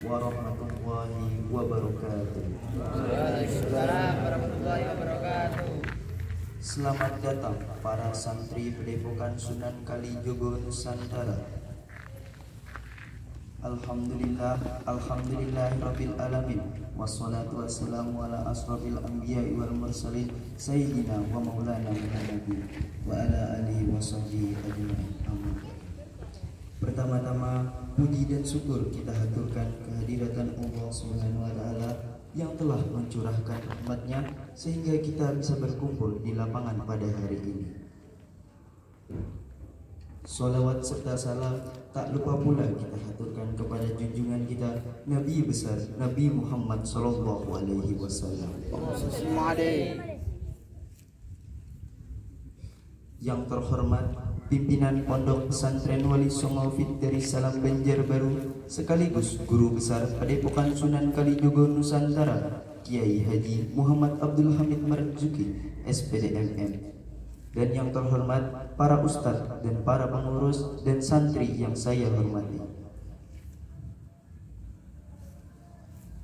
warahmatullahi wabarakatuh. Waalaikumsalam warahmatullahi wabarakatuh. Selamat datang para santri Padepokan Sunan Kalijogo Nusantara. Alhamdulillahirabbil alamin. Wassalatu wassalamu ala asrofil anbiya'i wal mursalin sayyidina wa maulana Muhammadin wa ala alihi wa sahbihi ajma'in. Amin. Pertama-tama puji dan syukur kita haturkan kehadiran Allah Subhanahu wa taala yang telah mencurahkan rahmat-Nya sehingga kita bisa berkumpul di lapangan pada hari ini. Salawat serta salam tak lupa pula kita haturkan kepada junjungan kita Nabi besar Nabi Muhammad sallallahu alaihi wasallam. Yang terhormat pimpinan Pondok Pesantren Wali Songo Fit dari Salam Banjarbaru sekaligus guru besar Padepokan Sunan Kalijogo Nusantara Kiai Haji Muhammad Abdul Hamid Marzuki SPDMM. Dan yang terhormat para ustadz dan para pengurus dan santri yang saya hormati.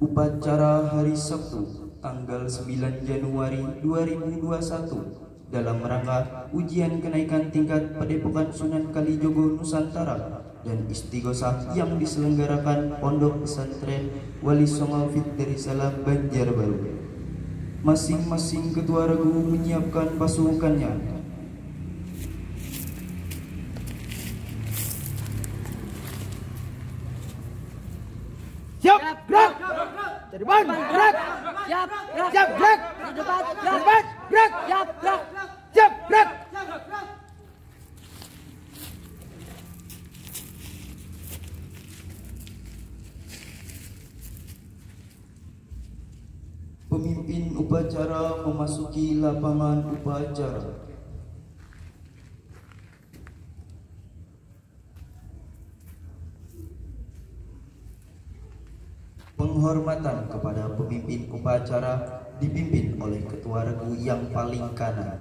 Upacara hari Sabtu tanggal 9 Januari 2021 dalam rangka ujian kenaikan tingkat Padepokan Sunan Kalijogo Nusantara dan istighosah yang diselenggarakan Pondok Pesantren Wali Songo Fit dari Salam Banjarbaru. Masing-masing ketua regu menyiapkan pasukannya. Siap, gerak. Ke depan, gerak. Siap, gerak. Siap, gerak. Di depan, Ke depan, gerak. siap, gerak. Siap, gerak. Pemimpin upacara memasuki lapangan upacara. Penghormatan kepada pemimpin upacara dipimpin oleh ketua regu yang paling kanan.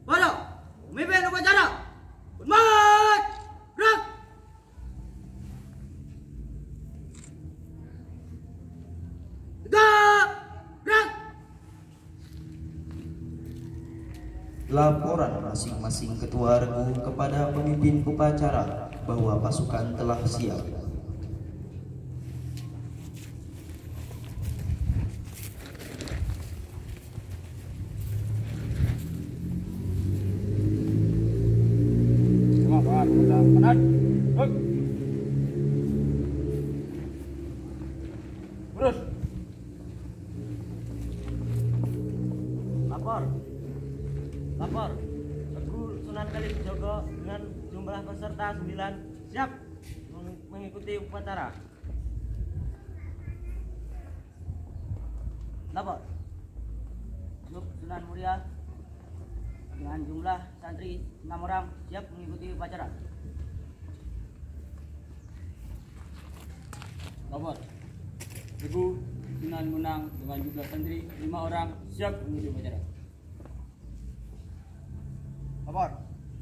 Pada pemimpin upacara. Hormat. Gerak. Tegak. Gerak. Laporan masing-masing ketua regu kepada pemimpin upacara bahwa pasukan telah siap. Kanan. Terus. Lapor. Regu Sunan Kalijogo dengan jumlah peserta 9 siap mengikuti upacara. Lapor. Grup Sunan Muria dengan jumlah santri 6 orang siap mengikuti upacara. Lapor. Regu Sunan Munang dengan jumlah santri 5 orang siap mengikuti upacara. Lapor.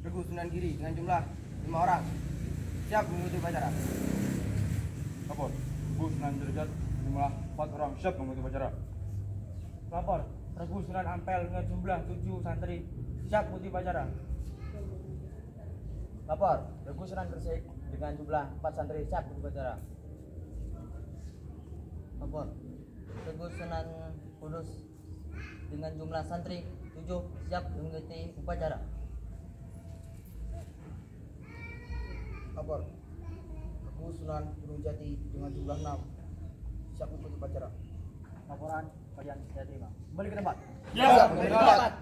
Regu Sunan Giri dengan jumlah 5 orang siap mengikuti upacara. Lapor. Regu Sunan Derajat jumlah 4 orang siap mengikuti upacara. Lapor. Regu Sunan Ampel dengan jumlah 7 santri siap mengikuti upacara. Lapor. Regu Sunan Gresik dengan jumlah 4 santri siap mengikuti upacara. Lapor. Regu Sunan Kudus dengan jumlah santri 7 siap mengikuti upacara. Lapor. Regu Sunan Gunung Jati dengan jumlah 6 siap mengikuti upacara. Laporan kalian saya terima. Kembali ke tempat. Siap. Kembali ke tempat.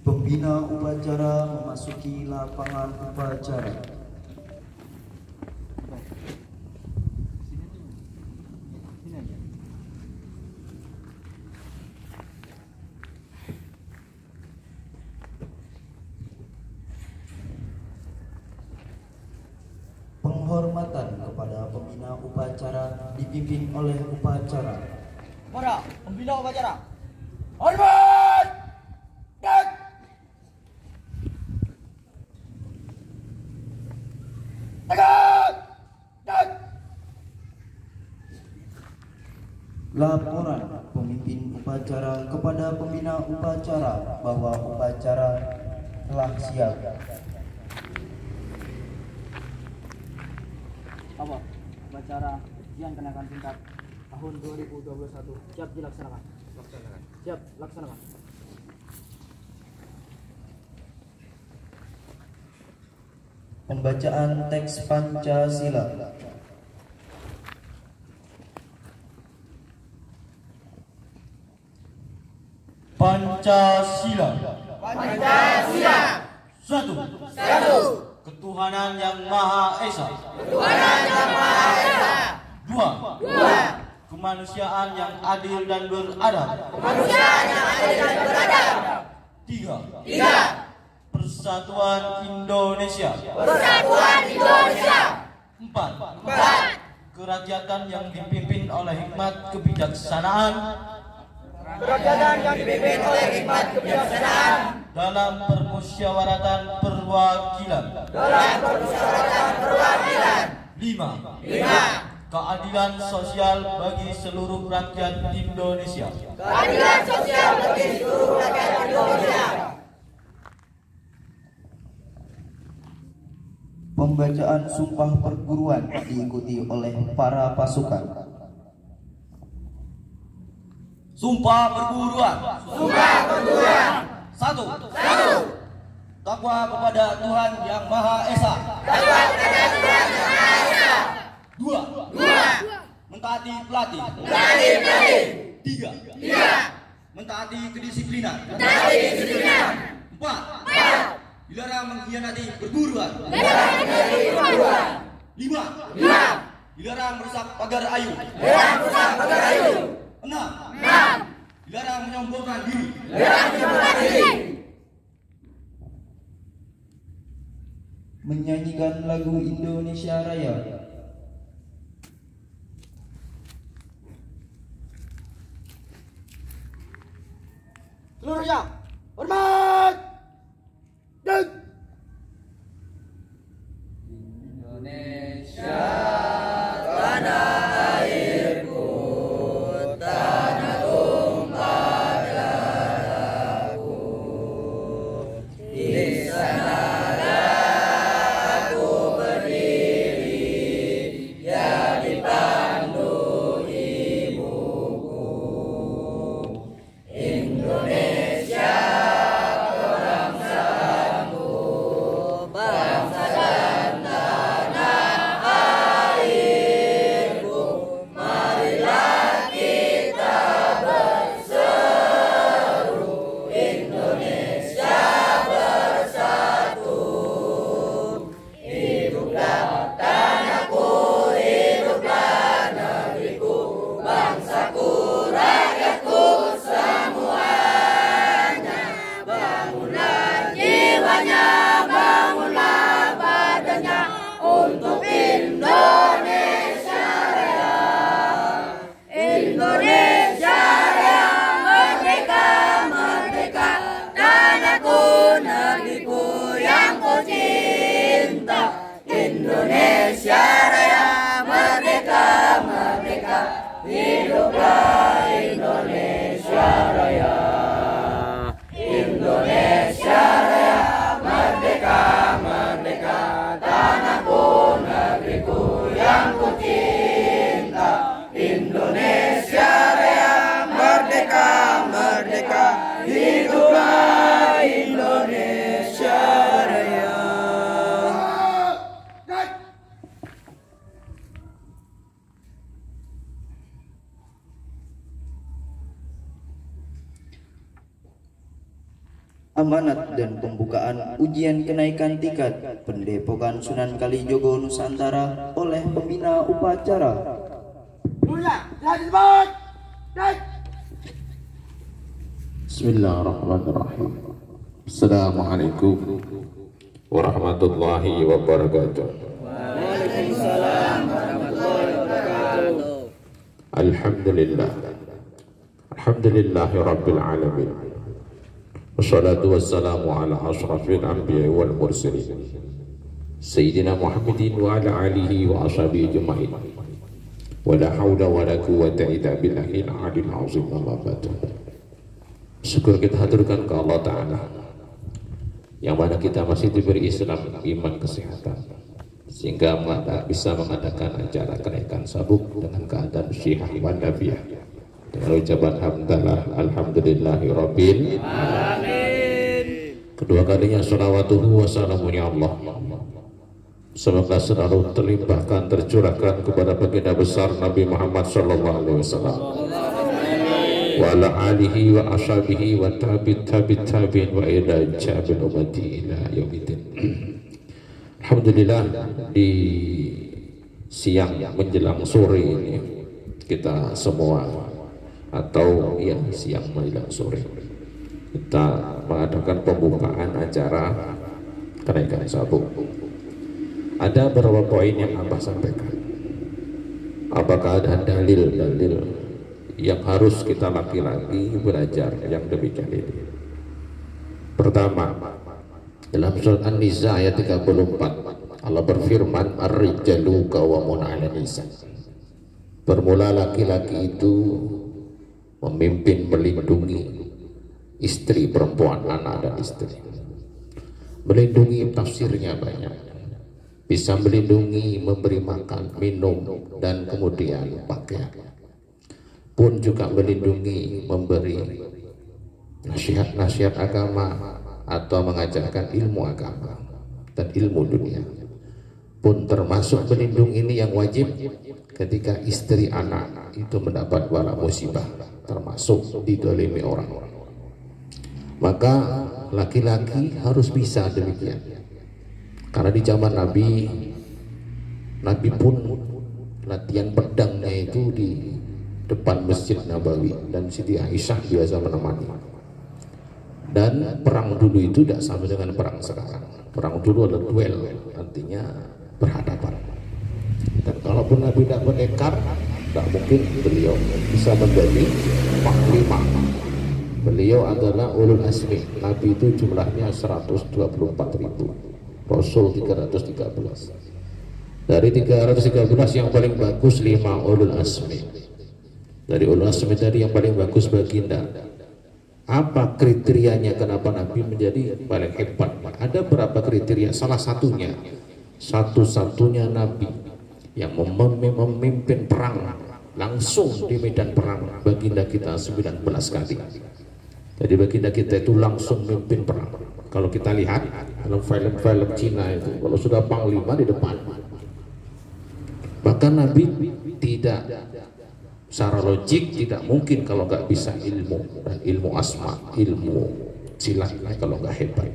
Pembina upacara memasuki lapangan upacara. Penghormatan kepada pembina upacara dipimpin oleh upacara. Para pembina upacara. Hormat. Gerak. Laporan pemimpin upacara kepada pembina upacara bahwa upacara telah siap. Apa? Upacara ujian kenaikan tingkat tahun 2021 siap dilaksanakan. Siap laksanakan. Pembacaan teks Pancasila. Pancasila. Pancasila. Satu. Ketuhanan yang Maha Esa. Dua. Kemanusiaan yang adil dan beradab. Tiga. Persatuan Indonesia. Empat. Kerakyatan yang dipimpin oleh hikmat kebijaksanaan. Dalam permusyawaratan perwakilan. Lima. Keadilan sosial bagi seluruh rakyat Indonesia. Pembacaan sumpah perguruan diikuti oleh para pasukan. Sumpah perguruan. Satu. Takwa kepada Tuhan Yang Maha Esa. Dua. Mentaati pelatih. Tiga. Mentaati kedisiplinan. Empat. Dilarang mengkhianati perguruan. Lima. Dilarang merusak pagar ayu. Enam. Dilarang menyombongkan diri. Menyanyikan lagu Indonesia Raya. Seluruhnya hormat. Dan amanat dan pembukaan ujian kenaikan tingkat Pendepokan Sunan Kalijogo Nusantara oleh pembina upacara. Bismillahirrahmanirrahim. Assalamualaikum warahmatullahi wabarakatuh. Waalaikumsalam warahmatullahi wabarakatuh. Alhamdulillah. Alhamdulillahi rabbil alamin. Wassalatu wassalamu ala ashrafil anbiya wal mursalin Sayyidina Muhammadin wa ala alihi wa ashabihi ajma'in. Wala haula wala quwwata illa billahil aliyil azim. Amma ba'du. Syukur kita haturkan ke Allah Ta'ala, yang mana kita masih diberi Islam, iman, kesehatan, sehingga bisa mengadakan acara kenaikan sabuk dengan keadaan syihah wan nafiyah dengan ucapan hamdalah alhamdulillahi rabbil alamin. Kedua kalinya sholawatuhu wassalamunya Allah semoga selalu terlimpahkan, tercurahkan kepada baginda besar Nabi Muhammad sallallahu alaihi wasallam wa ala alihi wa ashabihi wa tabi'in wa ila jabil ummati ila yaumiddin. Alhamdulillah, di siang menjelang sore ini kita semua, atau ya siang menjelang sore, kita mengadakan pembukaan acara kenaikan sabuk. Ada beberapa poin yang Abah sampaikan. Apakah ada dalil-dalil yang harus kita laki-laki belajar yang demikian ini? Pertama, dalam surat An-Nisa ayat 34, Allah berfirman, ar-rijalu qawwamun 'alan nisa. Bermula laki-laki itu memimpin, melindungi istri, perempuan, anak dan istri. Melindungi tafsirnya banyak. Bisa melindungi, memberi makan, minum, dan kemudian pakaian. Pun juga melindungi, memberi nasihat-nasihat agama atau mengajarkan ilmu agama dan ilmu dunia. Pun termasuk melindungi ini yang wajib ketika istri anak itu mendapat bala musibah, termasuk didolimi orang. Maka laki-laki harus bisa demikian. Karena di zaman Nabi pun latihan pedangnya itu di depan Masjid Nabawi, dan Siti Aisyah biasa menemani. Dan perang dulu itu tidak sama dengan perang sekarang. Perang dulu adalah duel, artinya berhadapan. Dan kalaupun Nabi tidak berdekar, tidak mungkin beliau bisa menjadi panglima. Beliau adalah ulul asmi. Nabi itu jumlahnya 124.000. Rasul 313. Dari 313 yang paling bagus 5 ulul asmi. Dari ulul asmi tadi yang paling bagus baginda. Apa kriterianya kenapa Nabi menjadi paling hebat? Ada berapa kriteria? Salah satunya, satu-satunya Nabi yang memimpin perang langsung di medan perang, baginda kita 19 kali. Jadi baginda kita itu langsung memimpin perang. Kalau kita lihat dalam film-film Cina itu, kalau sudah panglima di depan, bahkan Nabi tidak, secara logik tidak mungkin kalau nggak bisa ilmu, dan ilmu asma, ilmu silat kalau nggak hebat.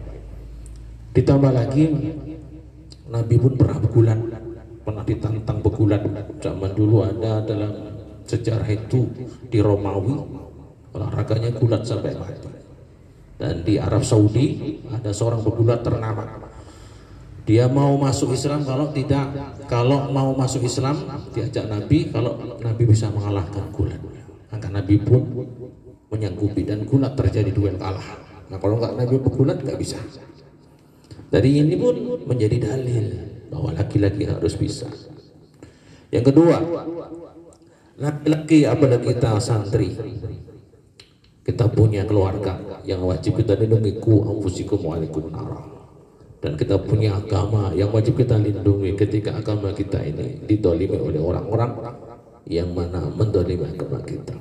Ditambah lagi Nabi pun pernah begulat, pernah ditantang begulat. Zaman dulu ada dalam sejarah itu di Romawi, olahraganya gulat sampai mati. Dan di Arab Saudi ada seorang pegulat ternama. Dia mau masuk Islam, kalau mau masuk Islam diajak Nabi, kalau Nabi bisa mengalahkan gulat. Maka Nabi pun menyanggupi, dan gulat terjadi duel kalah. Nah kalau nggak Nabi pegulat nggak bisa. Dari ini pun menjadi dalil bahwa laki-laki harus bisa. Yang kedua, laki-laki apalagi kita santri, kita punya keluarga yang wajib kita lindungi, ku anfusikum wa alaikum nara. Dan kita punya agama yang wajib kita lindungi ketika agama kita ini didolimi oleh orang-orang yang mana mendolimi agama kita.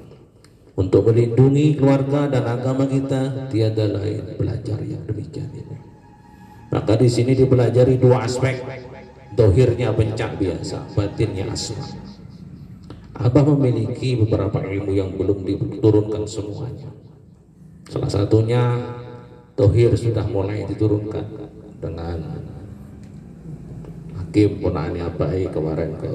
Untuk melindungi keluarga dan agama kita tiada lain belajar yang demikian ini. Maka di sini dipelajari dua aspek, dohirnya bencak biasa, batinnya asma. Abah memiliki beberapa ilmu yang belum diturunkan semuanya. Salah satunya dohir sudah mulai diturunkan dengan Hakim Ponani Abai kemarin ke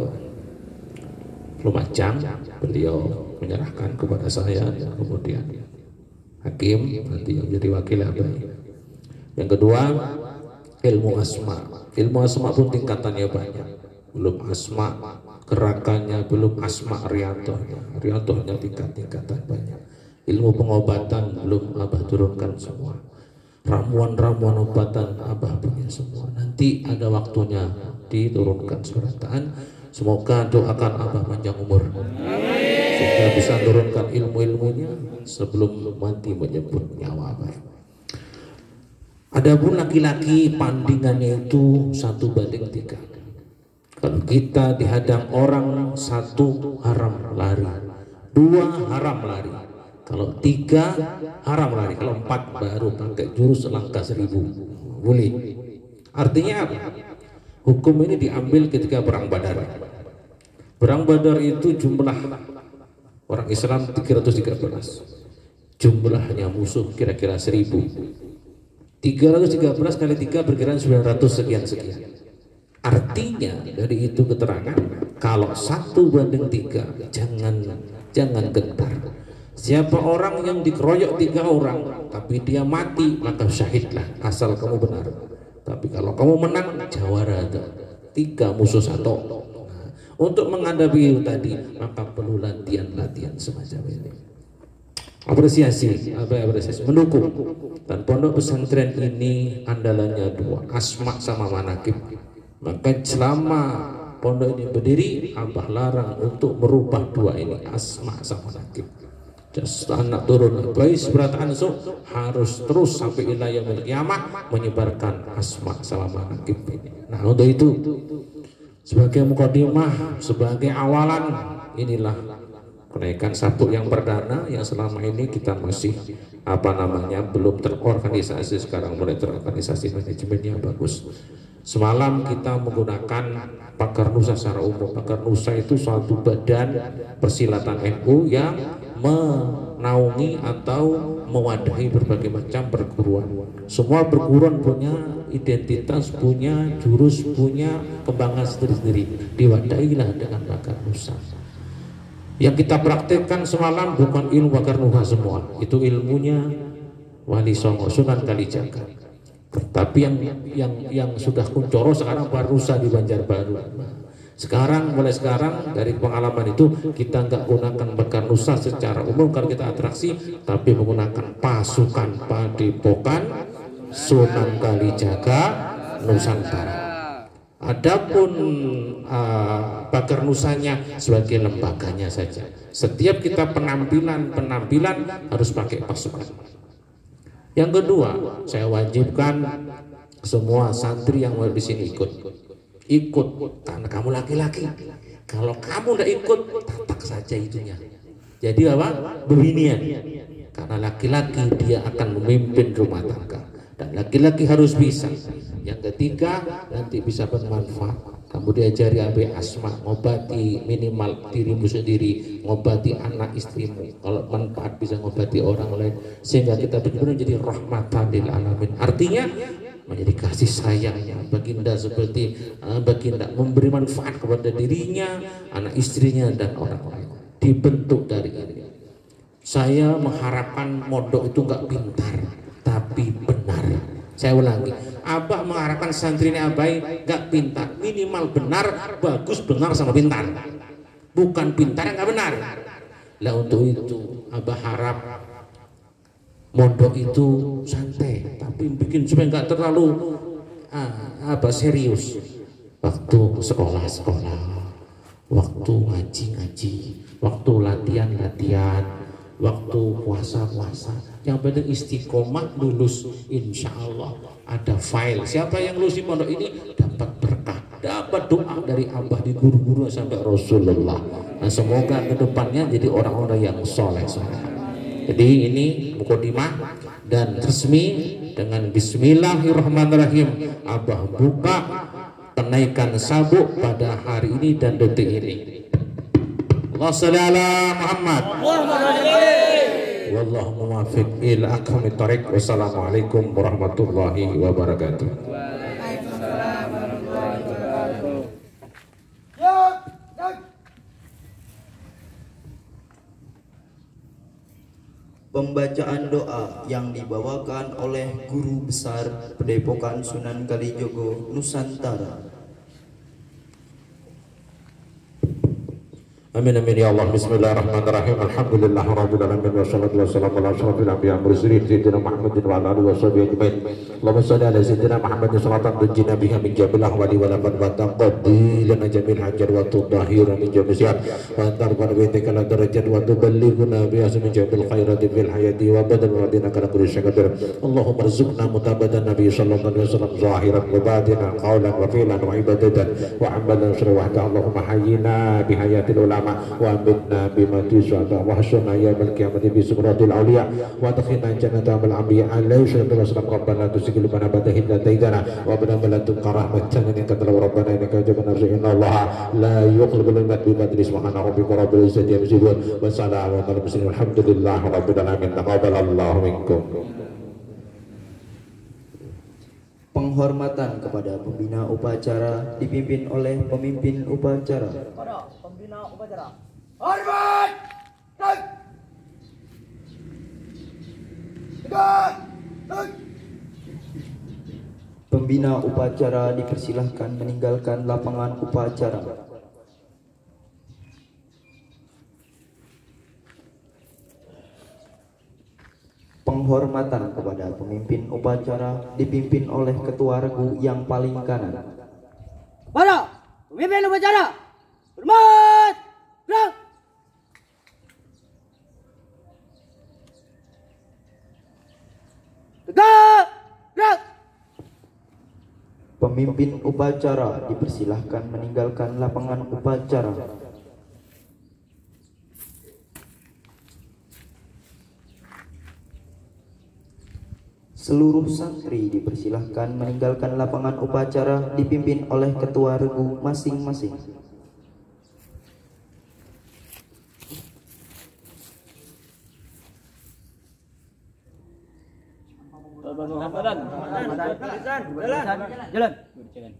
Lumajang. Beliau menyerahkan kepada saya, dan kemudian Hakim nanti yang jadi wakil Abai. Yang kedua, ilmu asma. Ilmu asma pun tingkatannya banyak. Belum asma gerakannya, belum asma riantohnya. Riantohnya tingkat-tingkatan banyak. Ilmu pengobatan belum Abah turunkan semua. Ramuan-ramuan obatan Abah punya semua. Nanti ada waktunya diturunkan suratan Semoga doakan Abah panjang umur, sehingga bisa turunkan ilmu-ilmunya sebelum mati menyebut nyawa Abah. Adapun laki-laki pandingannya itu 1:3. Kalau kita dihadang orang, 1 haram lari, 2 haram lari, kalau 3 haram lari, kalau 4 baru pakai jurus langkah 1000. Boleh. Artinya apa? Hukum ini diambil ketika perang Badar. Perang Badar itu jumlah orang Islam 313, jumlahnya musuh kira-kira 1000. 313 kali 3 berkira 900 sekian. Artinya dari itu keterangan kalau 1:3 jangan gentar. Siapa orang yang dikeroyok 3 orang tapi dia mati, maka syahidlah asal kamu benar. Tapi kalau kamu menang, jawara itu 3 musuh 1. Nah, untuk menghadapi itu tadi maka perlu latihan semacam ini. Apresiasi, mendukung. Dan pondok pesantren ini andalannya 2, asma sama manakib. Maka selama pondok ini berdiri, Abah larang untuk merubah 2 ini, asma sama manakib. Anak turun bayi seberataan harus terus sampai ila yaumil qiyamah menyebarkan asma sama manakib ini. Nah, untuk itu sebagai mukadimah, sebagai awalan, inilah kenaikan sabuk yang perdana yang selama ini kita masih belum terorganisasi. Sekarang mulai terorganisasi, manajemennya bagus. Semalam kita menggunakan Pakar Nusa secara umum. Pakar Nusa itu suatu badan persilatan NU yang menaungi atau mewadahi berbagai macam perguruan. Semua perguruan punya identitas, punya jurus, punya kembangan sendiri-sendiri. Diwadahilah dengan Pakar Nusa. Yang kita praktekkan semalam bukan ilmu Pakar Nusa semua, itu ilmunya Wali Songo, Sunan Kalijaga. Tapi yang sudah kuncoro sekarang Pakar Nusa di Banjarbaru. Mulai sekarang dari pengalaman itu kita nggak gunakan Pakar Nusa secara umum kalau kita atraksi, tapi menggunakan pasukan Padepokan Sunan Kalijaga Nusantara. Adapun Pakar Nusanya sebagai lembaganya saja. Setiap kita penampilan harus pakai pasukan. Yang kedua, saya wajibkan semua santri yang mau di sini ikut karena kamu laki-laki. Kalau kamu tidak ikut, tatak saja itunya. Jadi apa? Beginian. Karena laki-laki dia akan memimpin rumah tangga dan laki-laki harus bisa. Yang ketiga, nanti bisa bermanfaat. Kamu diajari abe asma, ngobati minimal dirimu sendiri, ngobati anak istrimu. Kalau manfaat bisa ngobati orang lain, sehingga kita benar-benar jadi rahmatan lil alamin. Artinya menjadi kasih sayangnya baginda seperti baginda memberi manfaat kepada dirinya, anak istrinya dan orang lain. Dibentuk dari ini. Saya mengharapkan mondok itu enggak pintar, tapi benar. Saya ulangi, Abah mengharapkan santri ini Abah gak pintar, minimal benar, bagus, benar sama pintar, bukan pintar yang gak benar. Lah untuk itu Abah harap mondok itu santai, tapi bikin supaya gak terlalu serius. Waktu sekolah, waktu ngaji, waktu latihan, waktu puasa. Yang penting istiqomah, lulus, insya Allah ada file. Siapa yang lulus di pondok ini dapat berkah, dapat doa dari Abah di guru-guru sampai Rasulullah. Nah, semoga kedepannya jadi orang-orang yang soleh. Jadi ini mukadimah dan resmi dengan Bismillahirrahmanirrahim. Abah buka kenaikan sabuk pada hari ini dan detik ini. Allahumma shalli ala Muhammad. Wallahu muwaffiq ila aqwamit thoriq. Wassalamualaikum warahmatullahi wabarakatuh. Waalaikumsalam warahmatullahi wabarakatuh. Pembacaan doa yang dibawakan oleh Guru Besar Padepokan Sunan Kalijogo Nusantara. Amin amin ya Allah. Bismillahirrahmanirrahim. Alhamdulillahirabbil alamin wassalatu wassalamu ala asyrofil anbiya'i wal mursalin sayyidina Muhammadin wa ala alihi washabihi ajmain. Allahumma shalli ala sayyidina Muhammadin salatan tunjina biha min jamil ahwali wal afat wa taqdi lana jamil hajar wa tudahhira min jamil sihat wa tarfa'u bitika la darajat wa tuballighuna bi asmi jamil khairati fil hayati wa badal wa dina kana kulli syakadir. Allahumma rzuqna mutabadan nabi sallallahu alaihi wasallam zahiran wa batinan qawlan wa fi'lan wa ibadatan wa amalan syarwahta. Allahumma hayyina bi hayatil ulama wa amitna bimati syuhada wa hasyurna yaumal qiyamati bi sumratil awliya wa adkhilna jannata al anbiya alaihi salatu wassalam. Rabbana tusigil bana badahin taidana wa bana balatum karahmatan innaka talau rabbana innaka jabana inna allaha la yuqribul ibad bi badri subhana rabbika rabbil izzati amma yasifun wa salamun alal mursalin walhamdulillahi rabbil alamin. Taqabbalallahu minkum. Penghormatan kepada pembina upacara dipimpin oleh pemimpin upacara. Pada pembina upacara. Hormat! Tegak! Tegak! Tegak! Pembina upacara dipersilahkan meninggalkan lapangan upacara. Penghormatan kepada pemimpin upacara dipimpin oleh ketua regu yang paling kanan. Para pemimpin upacara, hormat, gerak. Tegak, gerak. Pemimpin upacara dipersilahkan meninggalkan lapangan upacara. Seluruh santri dipersilahkan meninggalkan lapangan upacara dipimpin oleh ketua regu masing-masing. Jalan. Jalan.